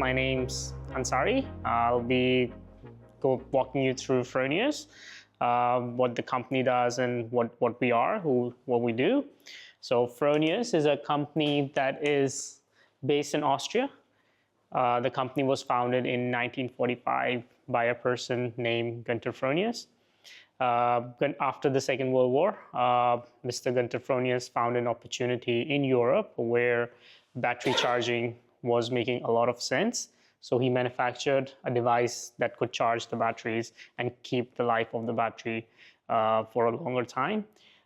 My name's Ansari. I'll be walking you through Fronius, what the company does and what we are, what we do. So Fronius is a company that is based in Austria. The company was founded in 1945 by a person named Günther Fronius. After the Second World War, Mr. Günther Fronius found an opportunity in Europe where battery charging was making a lot of sense. So he manufactured a device that could charge the batteries and keep the life of the battery for a longer time.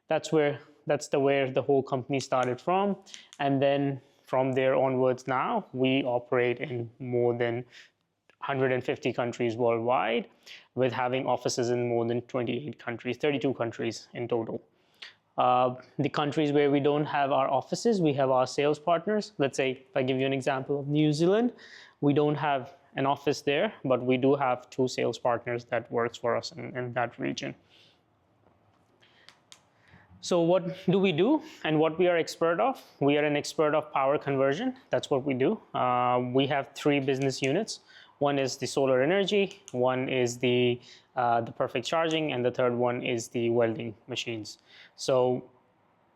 That's where the whole company started from. And then from there onwards now, we operate in more than 150 countries worldwide, with having offices in more than 28 countries, 32 countries in total. The countries where we don't have our offices, we have our sales partners. Let's say, if I give you an example of New Zealand, we don't have an office there, but we do have 2 sales partners that works for us in that region. So what do we do and what we are expert of? We are an expert of power conversion. That's what we do. We have 3 business units. One is the solar energy, one is the perfect charging, and the third one is the welding machines. So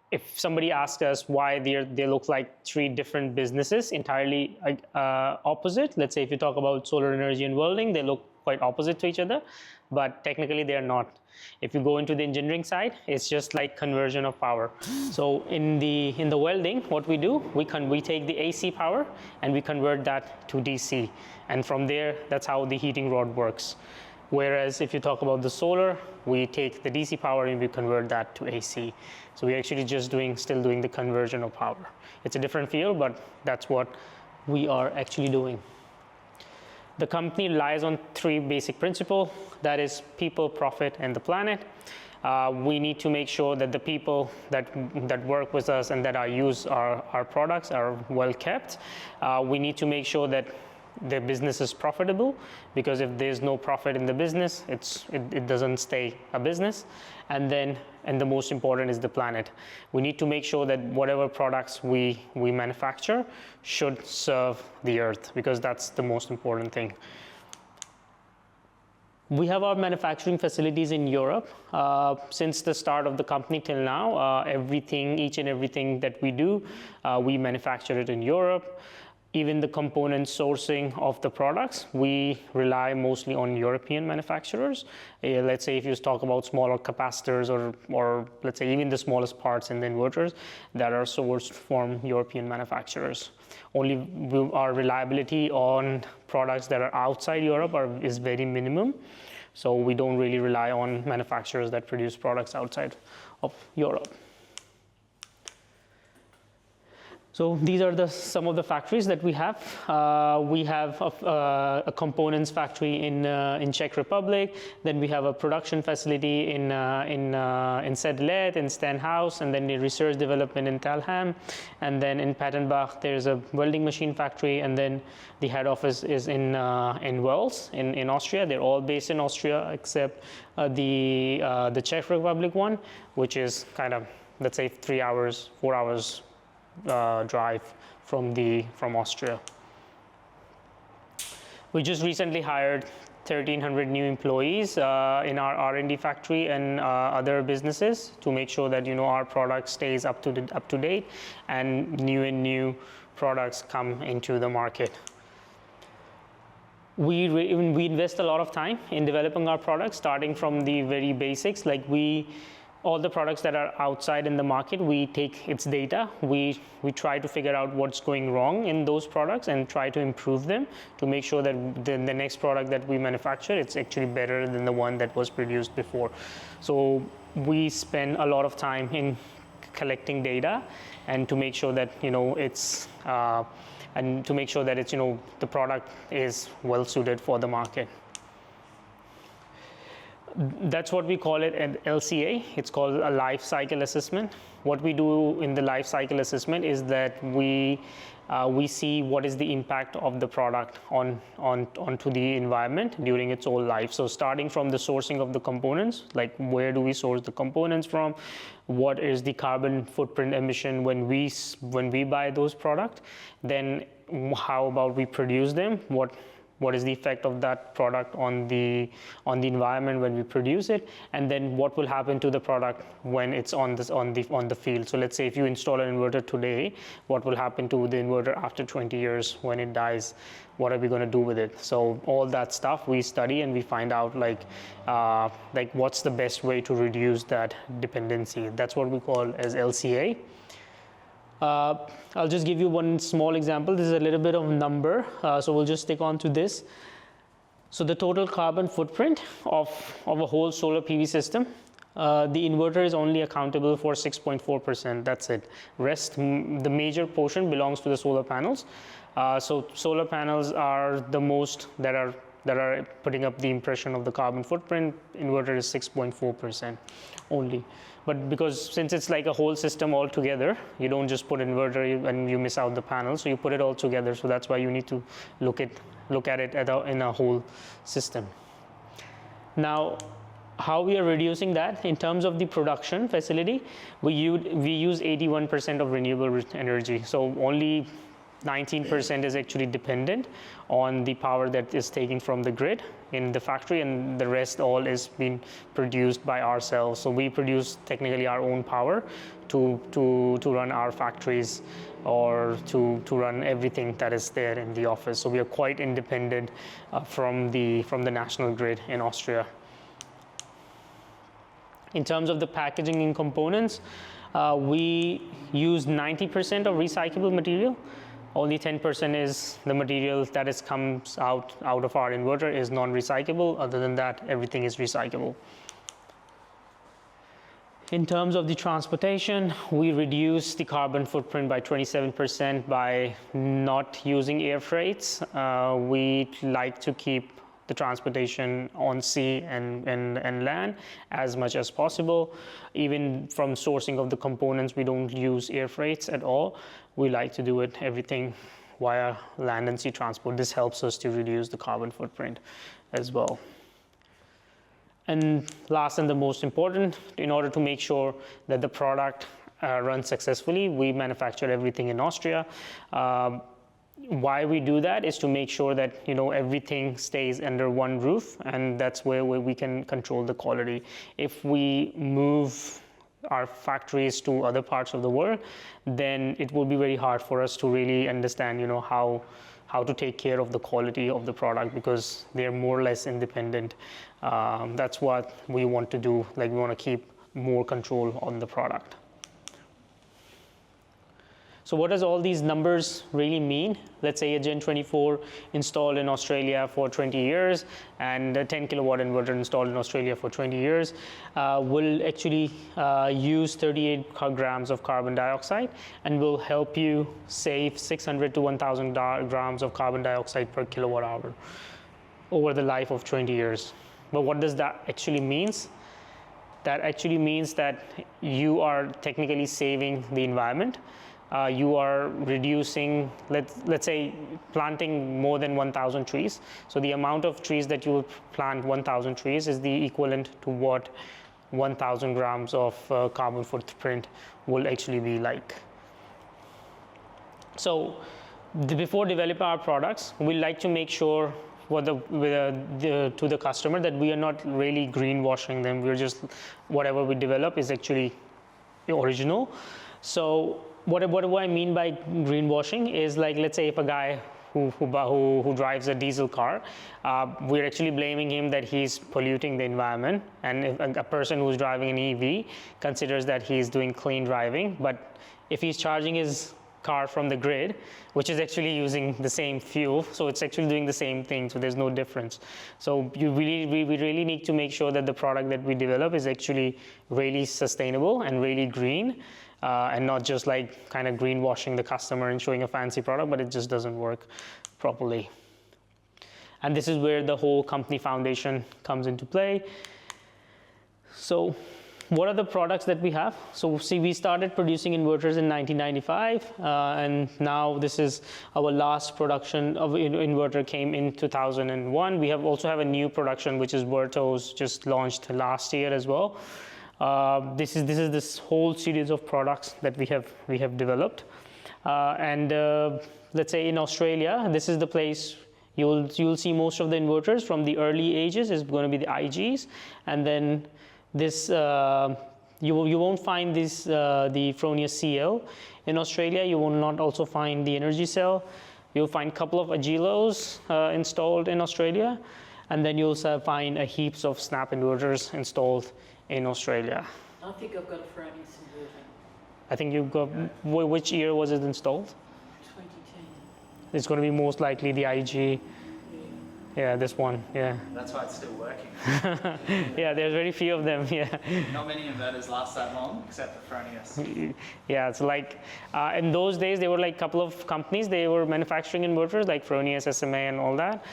if somebody asks us why they look like 3 different businesses, entirely opposite. Let's say if you talk about solar energy and welding, they look quite opposite to each other, but technically they are not. If you go into the engineering side, it's just like conversion of power. So in the welding, what we do, we take the AC power and we convert that to DC, and from there, that's how the heating rod works. Whereas if you talk about the solar, we take the DC power and we convert that to AC. So we're actually just still doing the conversion of power. It's a different field, but that's what we are actually doing. The company relies on 3 basic principles, that is people, profit, and the planet. We need to make sure that the people that work with us and that use our products are well kept. We need to make sure that the business is profitable, because if there's no profit in the business, it doesn't stay a business. And the most important is the planet. We need to make sure that whatever products we manufacture should serve the earth, because that's the most important thing. We have our manufacturing facilities in Europe. Since the start of the company till now, each and everything that we do, we manufacture it in Europe. Even the component sourcing of the products, we rely mostly on European manufacturers. Let's say if you talk about smaller capacitors or let's say even the smallest parts in the inverters that are sourced from European manufacturers. Only our reliability on products that are outside Europe is very minimum. So we don't really rely on manufacturers that produce products outside of Europe. So these are some of the factories that we have. We have a components factory in Czech Republic. Then we have a production facility in Sedlet, in Stenhouse, and then the research development in Thalheim. And then in Pattenbach, there's a welding machine factory. And then the head office is in Wels, in Austria. They're all based in Austria except the Czech Republic one, which is kind of, let's say, 4 hours drive from Austria. We just recently hired 1,300 new employees in our R&D factory and other businesses to make sure that our product stays up to date and new products come into the market. We invest a lot of time in developing our products, starting from the very basics. Like all the products that are outside in the market, we take its data, we try to figure out what's going wrong in those products and try to improve them to make sure that the next product that we manufacture, it's actually better than the one that was produced before. So we spend a lot of time in collecting data and to make sure that the product is well suited for the market. That's what we call it at LCA. It's called a life cycle assessment. what we do in the life cycle assessment is that we see what is the impact of the product onto the environment during its whole life. So starting from the sourcing of the components, like where do we source the components from, what is the carbon footprint emission when we buy those products, then how about we produce them, what is the effect of that product on the environment when we produce it, and then what will happen to the product when it's on the field. So let's say if you install an inverter today, what will happen to the inverter after 20 years when it dies? What are we going to do with it? So all that stuff we study, and we find out like what's the best way to reduce that dependency. That's what we call as LCA. I'll just give you one small example. This is a little bit of number, so we'll just stick on to this. So the total carbon footprint of a whole solar PV system, the inverter is only accountable for 6.4%. That's it. Rest, the major portion belongs to the solar panels. So solar panels are the most that are putting up the impression of the carbon footprint. Inverter is 6.4% only. But because since it's like a whole system all together, you don't just put inverter and you miss out the panels, so you put it all together. So that's why you need to look at it in a whole system. Now, how we are reducing that in terms of the production facility, we use 81% of renewable energy. So only 19% is actually dependent on the power that is taken from the grid in the factory, and the rest all is being produced by ourselves. So we produce technically our own power to run our factories or to run everything that is there in the office. So we are quite independent from the national grid in Austria. In terms of the packaging and components, we use 90% of recyclable material. Only 10% is the material that comes out of our inverter is non-recyclable. Other than that, everything is recyclable. In terms of the transportation, we reduce the carbon footprint by 27% by not using air freights. We like to keep the transportation on sea and land as much as possible. Even from sourcing of the components, we don't use air freights at all. We like to do everything via land and sea transport. This helps us to reduce the carbon footprint as well. And last and the most important, in order to make sure that the product runs successfully, we manufacture everything in Austria. Why we do that is to make sure that everything stays under one roof, and that's where we can control the quality. If we move our factories to other parts of the world, then it will be very hard for us to really understand how to take care of the quality of the product, because they're more or less independent. That's what we want to do. Like, we want to keep more control on the product. So what does all these numbers really mean? Let's say a Gen 24 installed in Australia for 20 years and a 10 kilowatt inverter installed in Australia for 20 years will actually use 38 grams of carbon dioxide and will help you save 600 to 1,000 grams of carbon dioxide per kilowatt hour over the life of 20 years. But what does that actually mean? That actually means that you are technically saving the environment. You are reducing, let's say, planting more than 1,000 trees. So the amount of trees that you will plant, 1,000 trees, is the equivalent to what 1,000 grams of carbon footprint will actually be like. So before developing our products, we like to make sure to the customer that we are not really greenwashing them. We're just, whatever we develop is actually original. So what do I mean by greenwashing is, like, let's say if a guy who drives a diesel car, we're actually blaming him that he's polluting the environment, and if a person who's driving an EV considers that he's doing clean driving. But if he's charging his car from the grid, which is actually using the same fuel, so it's actually doing the same thing, so there's no difference. So we really need to make sure that the product that we develop is actually really sustainable and really green, and not just like kind of greenwashing the customer and showing a fancy product, but it just doesn't work properly. And this is where the whole company foundation comes into play. So what are the products that we have? So see, we started producing inverters in 1995, and now this is our last production of inverter came in 2001. We also have a new production, which is Vertos, just launched last year as well. This is this whole series of products that we have developed, and let's say in Australia, this is the place you'll see most of the inverters from the early ages is going to be the IGs, and then this you won't find this the Fronius CL in Australia. You will not also find the energy cell. You'll find a couple of Agilos installed in Australia, and then you'll find heaps of Snap inverters installed in Australia. I think I've got a Fronius inverter. I think you've got, which year was it installed? 2010. It's going to be most likely the IG. Yeah, this one, yeah. That's why it's still working. Yeah, there's very few of them, yeah. Not many inverters last that long, except for Fronius. Yeah, it's like, in those days, there were like a couple of companies, they were manufacturing inverters, like Fronius, SMA, and all that.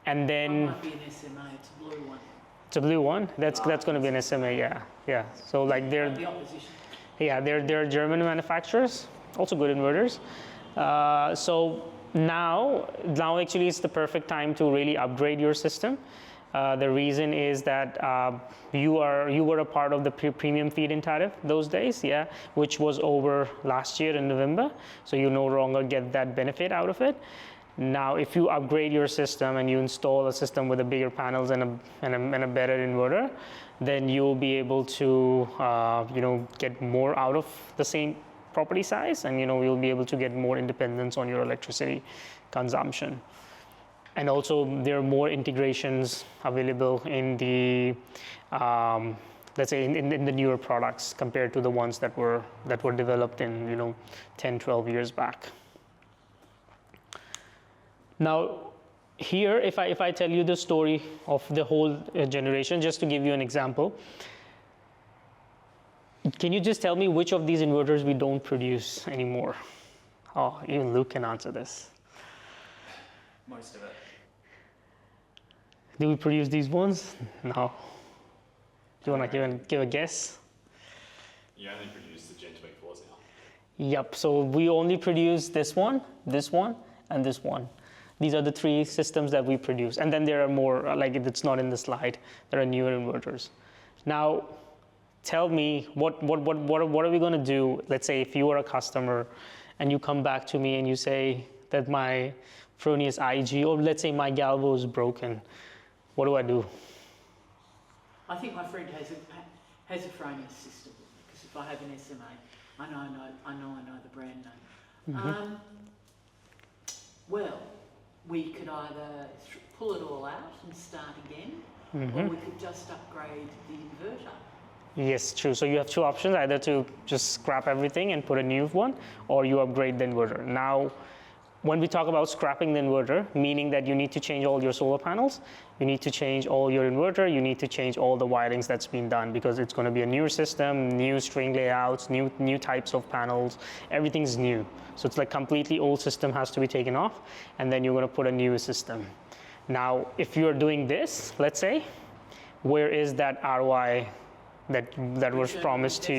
And then... It might be an SMA, it's a blue one. It's a blue one? That's going to be an SMA, yeah. Yeah, so like they're... The opposition. Yeah, they're German manufacturers, also good inverters. So now actually it's the perfect time to really upgrade your system. The reason is that you were a part of the premium feed-in tariff those days, yeah, which was over last year in November. So you no longer get that benefit out of it. Now, if you upgrade your system and you install a system with a bigger panels and a better inverter, then you'll be able to get more out of the same property size, and you'll be able to get more independence on your electricity consumption. And also there are more integrations available in the let's say in the newer products compared to the ones that were developed in 10-12 years back. Now here, if I tell you the story of the whole generation, just to give you an example, can you just tell me which of these inverters we don't produce anymore? Oh, even Luke can answer this. Most of it. Do we produce these ones? No. Do you want to give a guess? You only produce the Gen 24s now. Yep, so we only produce this one, and this one. These are the three systems that we produce. And then there are more, like it's not in the slide, there are newer inverters. Now, tell me, what are we going to do? Let's say if you are a customer and you come back to me and you say that my Fronius IG, or let's say my Galvo is broken, what do I do? I think my friend has a Fronius system, because if I have an SMA, I know the brand name. Mm-hmm. Well, we could either pull it all out and start again, Mm-hmm. or we could just upgrade the inverter. Yes, true. So you have two options, either to just scrap everything and put a new one, or you upgrade the inverter. Now, when we talk about scrapping the inverter, meaning that you need to change all your solar panels, you need to change all your inverter, you need to change all the wirings that's been done, because it's going to be a newer system, new string layouts, new types of panels, everything's new. So it's like completely old system has to be taken off, and then you're going to put a new system. Now, if you're doing this, let's say, where is that ROI that was promised to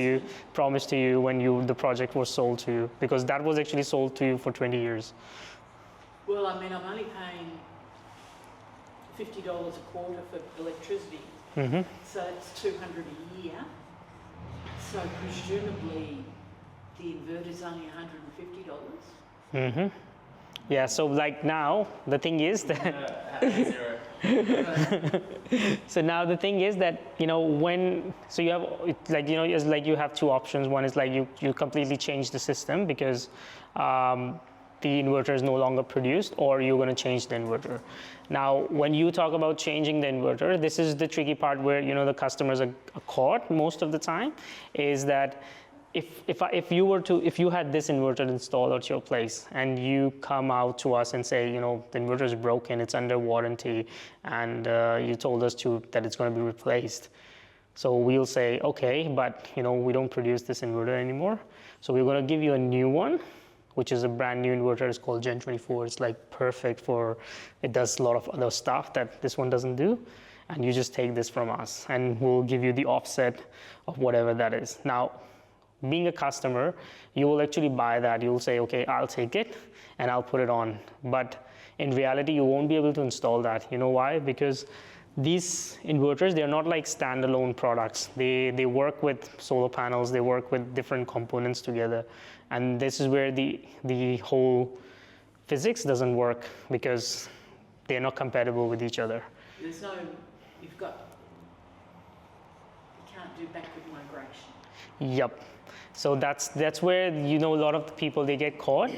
you when the project was sold to you? Because that was actually sold to you for 20 years. Well, I mean, I'm only paying $50 a quarter for electricity, Mm-hmm. so it's $200 a year. So presumably the inverter's only $150. Mm-hmm. Yeah, so like now, the thing is that... Zero. So now the thing is that, so you have, it's like you have two options. One is like you completely change the system because the inverter is no longer produced, or you're going to change the inverter. Now, when you talk about changing the inverter, this is the tricky part where, the customers are caught most of the time, is that if you had this inverter installed at your place and you come out to us and say, the inverter is broken, it's under warranty, and you told us that it's going to be replaced. So we'll say, okay, but we don't produce this inverter anymore. So we're going to give you a new one, which is a brand new inverter. It's called Gen 24. It's like perfect it does a lot of other stuff that this one doesn't do. and you just take this from us, and we'll give you the offset of whatever that is. Now, being a customer, you will actually buy that. You'll say, okay, I'll take it and I'll put it on. But in reality, you won't be able to install that. You know why? Because these inverters, they're not like standalone products. They work with solar panels, they work with different components together. And this is where the whole physics doesn't work, because they're not compatible with each other. There's no, you can't do backward migration. Yep. So that's where, a lot of the people, they get caught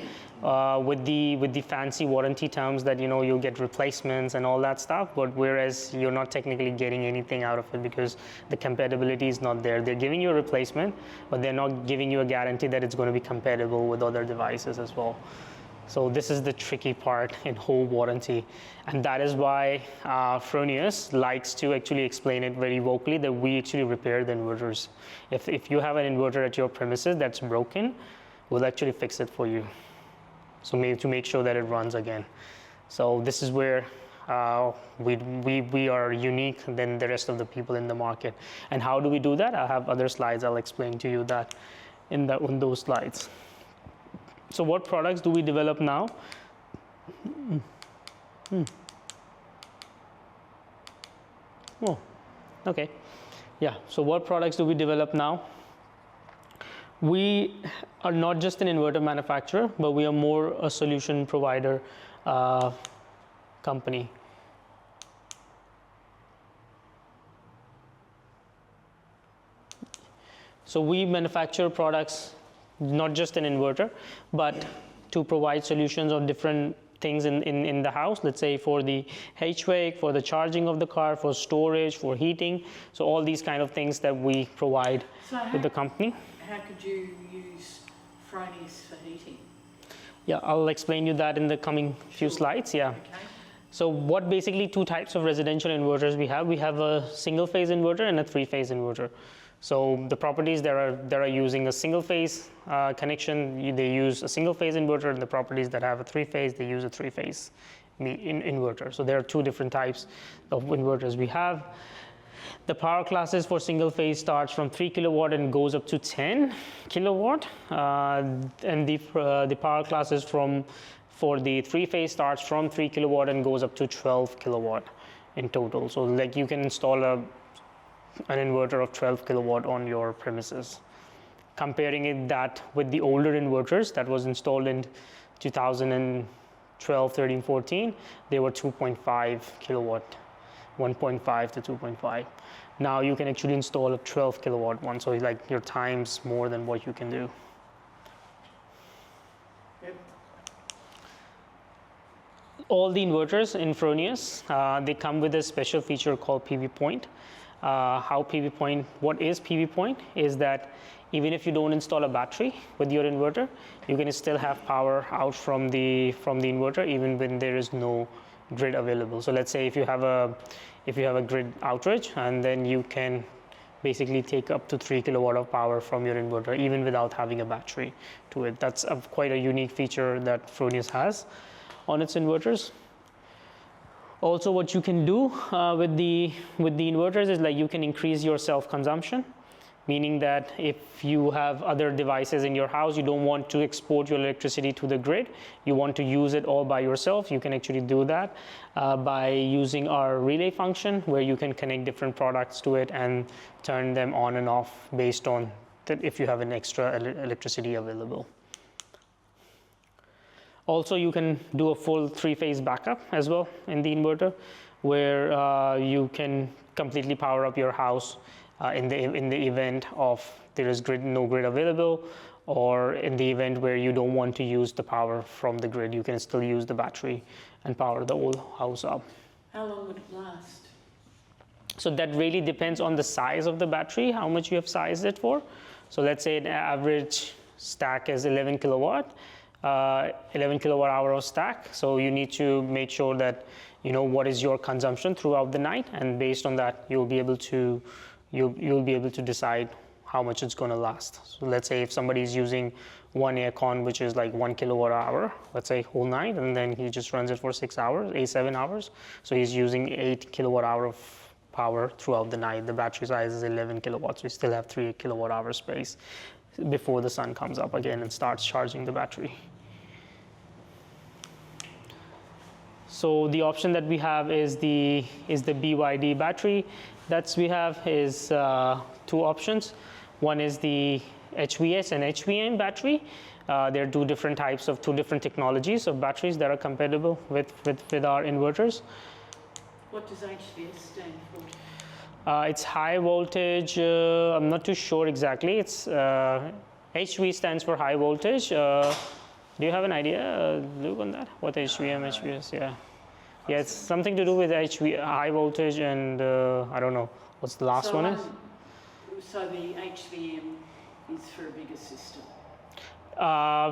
with the fancy warranty terms that, you'll get replacements and all that stuff, but whereas you're not technically getting anything out of it because the compatibility is not there. They're giving you a replacement, but they're not giving you a guarantee that it's going to be compatible with other devices as well. So this is the tricky part in whole warranty, and that is why Fronius likes to actually explain it very vocally, that we actually repair the inverters. If you have an inverter at your premises that's broken, we'll actually fix it for you. So to make sure that it runs again. So this is where we are unique than the rest of the people in the market. And how do we do that? I have other slides. I'll explain to you that in those slides. So what products do we develop now? Oh, okay. Yeah, so what products do we develop now? We are not just an inverter manufacturer, but we are more a solution provider company. So we manufacture products, not just an inverter, but to provide solutions on different things in the house. Let's say for the HVAC, for the charging of the car, for storage, for heating. So all these kind of things that we provide with the company. How could you use Fronius for heating? Yeah, I'll explain you that in the coming few slides. Yeah. Okay. So what basically two types of residential inverters we have. We have a single phase inverter and a three-phase inverter. So the properties that are using a single phase connection, they use a single phase inverter, and the properties that have a three phase, they use a three phase inverter. So there are two different types of inverters we have. The power classes for single phase starts from 3 kilowatt and goes up to 10 kilowatt. And the power classes for the three phase starts from 3 kilowatt and goes up to 12 kilowatt in total. So like you can install an inverter of 12 kilowatt on your premises. Comparing that with the older inverters that was installed in 2012, 13, 14, they were 2.5 kilowatt, 1.5 to 2.5. Now you can actually install a 12 kilowatt one, so it's like your times more than what you can do. Yep. All the inverters in Fronius, they come with a special feature called PV Point. What is PV Point is that even if you don't install a battery with your inverter, you can still have power out from the inverter even when there is no grid available. So let's say if you have a grid outage, and then you can basically take up to 3 kilowatt of power from your inverter even without having a battery to it. That's quite a unique feature that Fronius has on its inverters. Also, what you can do with the inverters is like you can increase your self-consumption, meaning that if you have other devices in your house, you don't want to export your electricity to the grid, you want to use it all by yourself, you can actually do that by using our relay function, where you can connect different products to it and turn them on and off based on that if you have an extra electricity available. Also, you can do a full three-phase backup as well in the inverter, where you can completely power up your house in the event of there is no grid available, or in the event where you don't want to use the power from the grid, you can still use the battery and power the whole house up. How long would it last? So that really depends on the size of the battery, how much you have sized it for. So let's say an average stack is 11 kilowatt. 11 kilowatt hour of stack, so you need to make sure that you know what is your consumption throughout the night, and based on that you'll be able to decide how much it's going to last. So let's say if somebody is using one aircon which is like 1 kilowatt hour, let's say whole night, and then he just runs it for 7 hours, so he's using 8 kilowatt hour of power throughout the night. The battery size is 11 kilowatts. We still have 3 kilowatt hour space before the sun comes up again and starts charging the battery. So the option that we have is the BYD battery. That's we have is 2 options. One is the HVS and HVM battery. There are 2 different types of 2 different technologies of batteries that are compatible with our inverters. What does HVS stand for? It's high voltage. I'm not too sure exactly. It's HV stands for high voltage. Do you have an idea, Luke, on that? What HVM, HVS? Yeah, it's something to do with HV, high voltage, and I don't know what's the last one is. So the HVM is for a bigger system.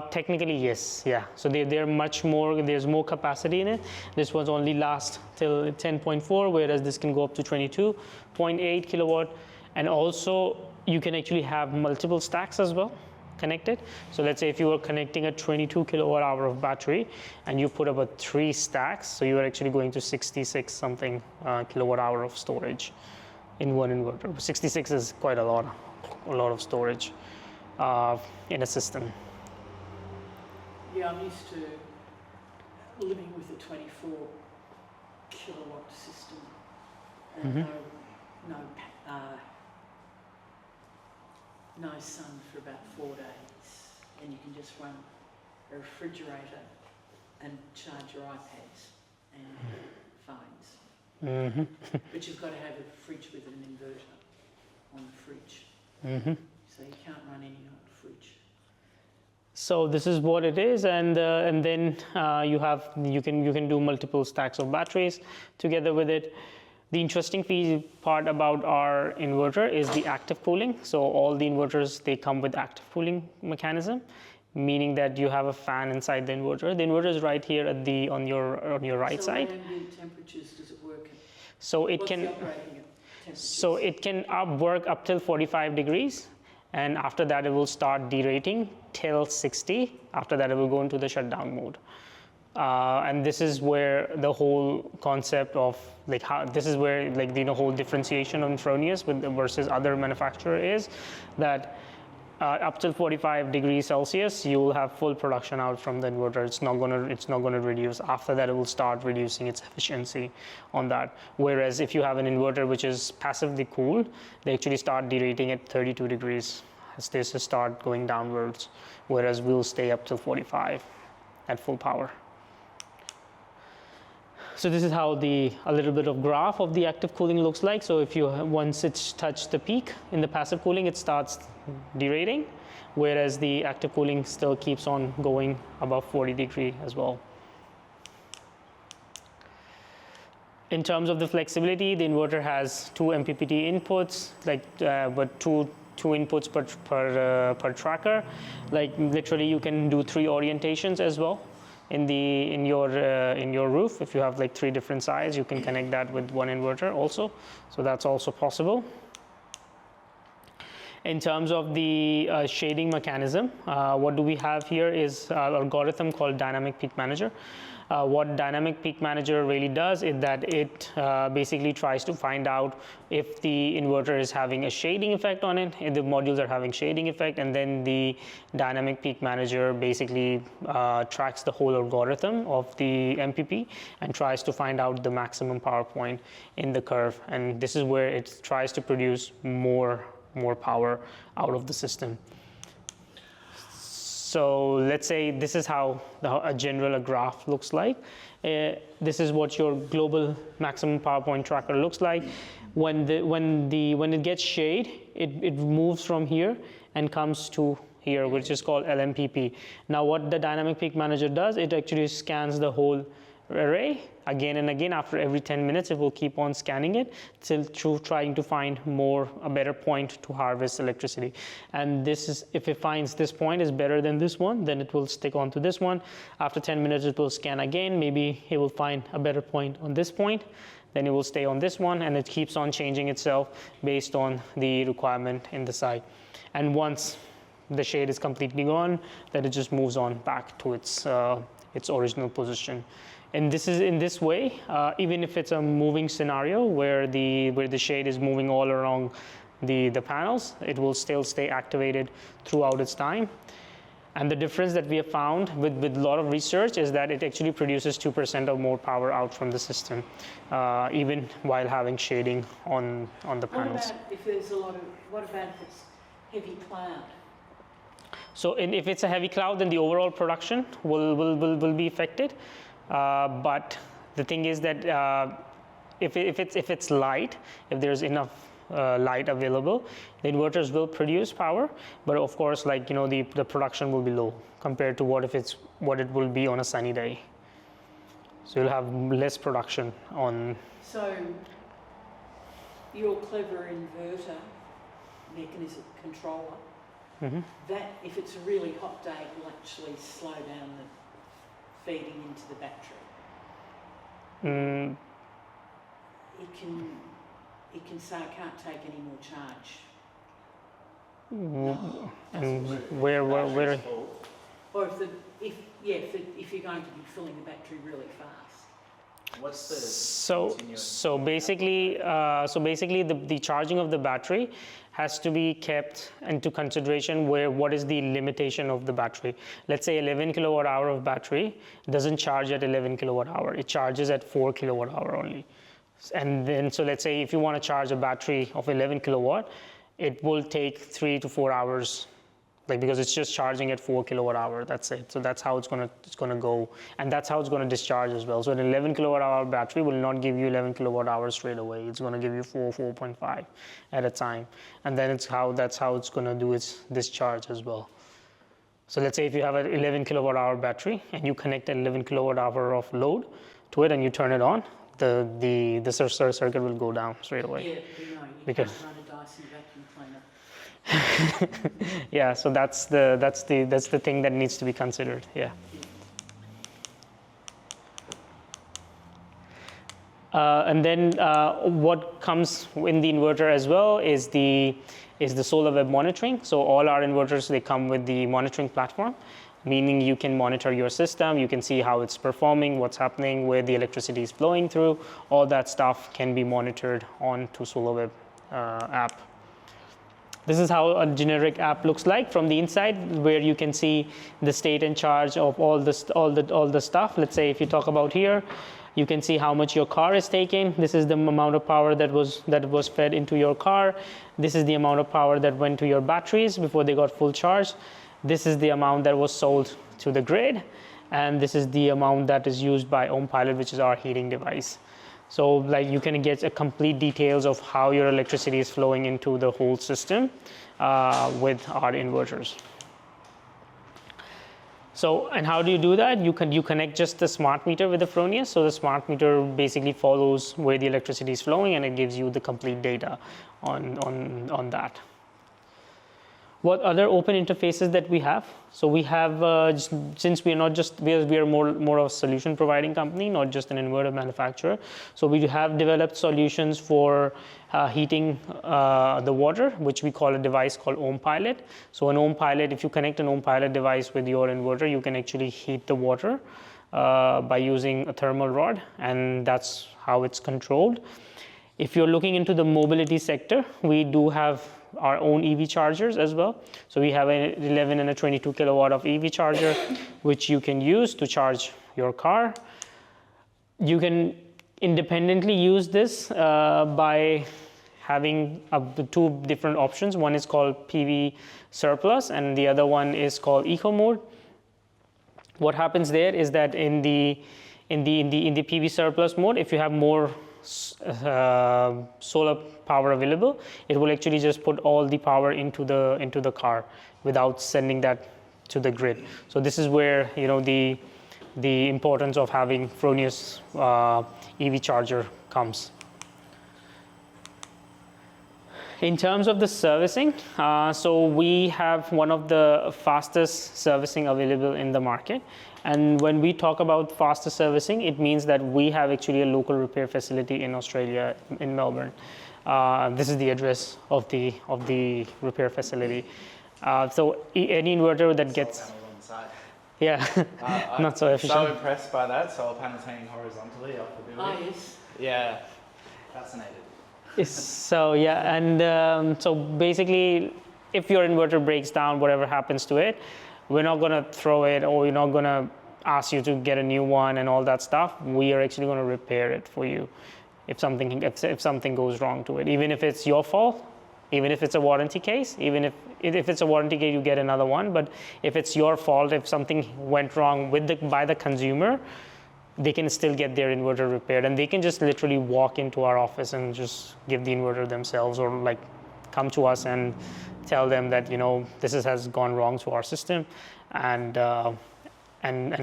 Technically, yes, yeah. So they're much more. There's more capacity in it. This one's only last till 10.4, whereas this can go up to 22.8 kilowatt, and also you can actually have multiple stacks as well connected. So let's say if you were connecting a 22 kilowatt hour of battery and you put about 3 stacks, so you are actually going to 66 something kilowatt hour of storage in one inverter. 66 is quite a lot of storage in a system. Yeah, I'm used to living with a 24 kilowatt system and no sun for about 4 days, and you can just run a refrigerator and charge your iPads and phones. But you've got to have a fridge with an inverter on the fridge, so you can't run any old fridge. So this is what it is, and then you can do multiple stacks of batteries together with it. The interesting part about our inverter is the active cooling. So all the inverters, they come with active cooling mechanism, meaning that you have a fan inside the inverter. The inverter is right here at on your right side. So what ambient temperatures does it work at? So it What's can the operating temperature? So it can work up till 45 degrees, and after that it will start derating till 60. After that it will go into the shutdown mode. And this is where the whole concept of this is where whole differentiation on Fronius versus other manufacturer is that up till 45 degrees Celsius you will have full production out from the inverter. It's not gonna reduce. After that it will start reducing its efficiency on that. Whereas if you have an inverter which is passively cooled, they actually start derating at 32 degrees as they start going downwards. Whereas we'll stay up till 45 at full power. So this is how a little bit of graph of the active cooling looks like. So if once it's touched the peak in the passive cooling, it starts derating, whereas the active cooling still keeps on going above 40 degree as well. In terms of the flexibility, the inverter has 2 MPPT inputs, but two inputs per tracker. Literally, you can do 3 orientations as well. In your roof, if you have 3 different sides, you can connect that with one inverter also. So that's also possible. In terms of the shading mechanism, what do we have here is an algorithm called Dynamic Peak Manager. What Dynamic Peak Manager really does is that it basically tries to find out if the inverter is having a shading effect on it, if the modules are having shading effect, and then the Dynamic Peak Manager basically tracks the whole algorithm of the MPP and tries to find out the maximum power point in the curve. And this is where it tries to produce more power out of the system. So let's say this is how a general graph looks like. This is what your global maximum power point tracker looks like. When it gets shade, it moves from here and comes to here, which is called LMPP. Now what the Dynamic Peak Manager does, it actually scans the whole array again and again. After every 10 minutes it will keep on scanning it till trying to find a better point to harvest electricity. And this is, if it finds this point is better than this one, then it will stick on to this one. After 10 minutes it will scan again. Maybe it will find a better point on this point, then it will stay on this one, and it keeps on changing itself based on the requirement in the site. And once the shade is completely gone, then it just moves on back to its its original position. And this is in this way, even if it's a moving scenario where the shade is moving all around the panels, it will still stay activated throughout its time. And the difference that we have found with a lot of research is that it actually produces 2% or more power out from the system, even while having shading on the panels. What about if there's a lot of, what about if it's heavy cloud? So if it's a heavy cloud, then the overall production will be affected. But the thing is that if it's light, if there's enough light available, the inverters will produce power, but of course, like, you know, the production will be low compared to what it will be on a sunny day. So you'll have less production on. So your clever inverter mechanism controller, that if it's a really hot day, it will actually slow down the feeding into the battery. It can say, I can't take any more charge. And where Or if you're going to be filling the battery really fast. What's the so basically the charging of the battery has to be kept into consideration what is the limitation of the battery. Let's say 11 kilowatt hour of battery doesn't charge at 11 kilowatt hour. It charges at 4 kilowatt hour only. And then, so let's say if you want to charge a battery of 11 kilowatt, it will take 3 to 4 hours, like, because it's just charging at 4 kilowatt hour. That's it. So that's how it's gonna go, and that's how it's gonna discharge as well. So an 11 kilowatt hour battery will not give you 11 kilowatt hours straight away. It's gonna give you 4.5 at a time, and then that's how it's gonna do its discharge as well. So let's say if you have an 11 kilowatt hour battery and you connect an 11 kilowatt hour of load to it and you turn it on, the circuit will go down straight away. Yeah, you because can't run a Dyson vacuum cleaner. yeah, so that's the thing that needs to be considered. Yeah. And then what comes in the inverter as well is the solar web monitoring. So all our inverters, they come with the monitoring platform, meaning you can monitor your system, you can see how it's performing, what's happening, where the electricity is flowing through. All that stuff can be monitored onto SolarWeb app. This is how a generic app looks like from the inside, where you can see the state and charge of all the stuff. Let's say if you talk about here, you can see how much your car is taking. This is the amount of power that was fed into your car. This is the amount of power that went to your batteries before they got full charge. This is the amount that was sold to the grid, and this is the amount that is used by OhmPilot, which is our heating device. So like you can get a complete details of how your electricity is flowing into the whole system with our inverters. So, and how do you do that? You connect just the smart meter with the Fronius. So the smart meter basically follows where the electricity is flowing, and it gives you the complete data on that. What other open interfaces that we have? So we have, since we are not just, we are more of a solution providing company, not just an inverter manufacturer. So we have developed solutions for heating the water, which we call a device called OhmPilot. So an OhmPilot, if you connect an OhmPilot device with your inverter, you can actually heat the water by using a thermal rod, and that's how it's controlled. If you're looking into the mobility sector, we do have our own EV chargers as well. So we have an 11 and a 22 kilowatt of EV charger, which you can use to charge your car. You can independently use this by having two different options. One is called PV surplus, and the other one is called eco mode. What happens there is that in the PV surplus mode, if you have more solar power available, it will actually just put all the power into the car without sending that to the grid. So this is where, you know, the importance of having Fronius EV charger comes. In terms of the servicing, so we have one of the fastest servicing available in the market. And when we talk about faster servicing, it means that we have actually a local repair facility in Australia, in Melbourne. This is the address of the repair facility. So any inverter that gets, Yeah, not so efficient. So impressed by that. Solar panels hanging horizontally off the building. Oh, yes. Yeah, fascinated. So yeah, and so basically, if your inverter breaks down, whatever happens to it, we're not gonna throw it, or we're not gonna ask you to get a new one and all that stuff. We are actually gonna repair it for you if something goes wrong to it, even if it's your fault, even if it's a warranty case, even if it's a warranty case, you get another one. But if it's your fault, if something went wrong by the consumer, they can still get their inverter repaired, and they can just literally walk into our office and just give the inverter themselves, or like come to us and tell them that, you know, this has gone wrong to our system, and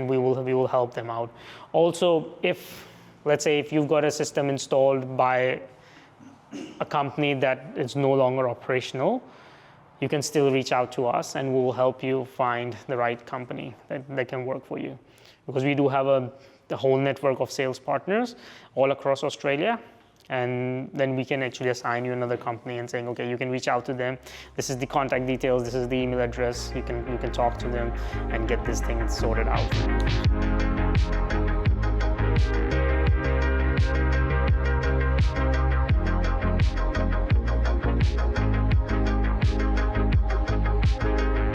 we will help them out. Also, let's say if you've got a system installed by a company that is no longer operational, you can still reach out to us and we will help you find the right company that can work for you. Because we do have a whole network of sales partners all across Australia, and then we can actually assign you another company and saying, okay, you can reach out to them. This is the contact details, this is the email address. You can talk to them and get this thing sorted out.